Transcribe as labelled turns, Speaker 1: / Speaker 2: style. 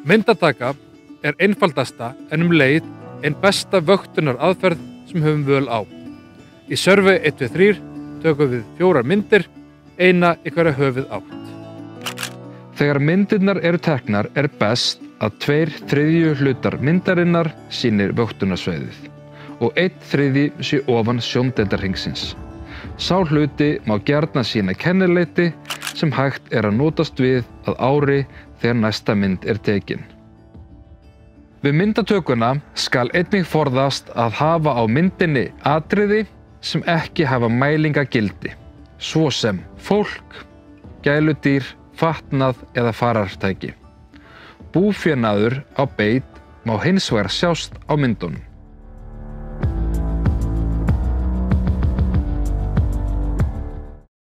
Speaker 1: Myndataka er einfaldasta en leið ein besta vöktunar aðferð sem höfum völ á. Í survey 1-3 tökum við 4 myndir, eina í hverja höfuð átt. Þegar myndirnar eru teknar er best að 2/3 hlutar myndarinnar sýnir vöktunarsvæðið og 1/3 sé ofan sjóndeildarhringsins. Sá hluti má gjarnan sýna kennileiti sem hægt er að notast við að ári þegar næsta mynd er tekin. Við myndatökuna skal einnig forðast að hafa á myndinni atriði sem ekki hafa mælingagildi, svo sem fólk, gæludýr, fatnað eða farartæki. Búfénaður á beit má hins vegar sjást á myndunum.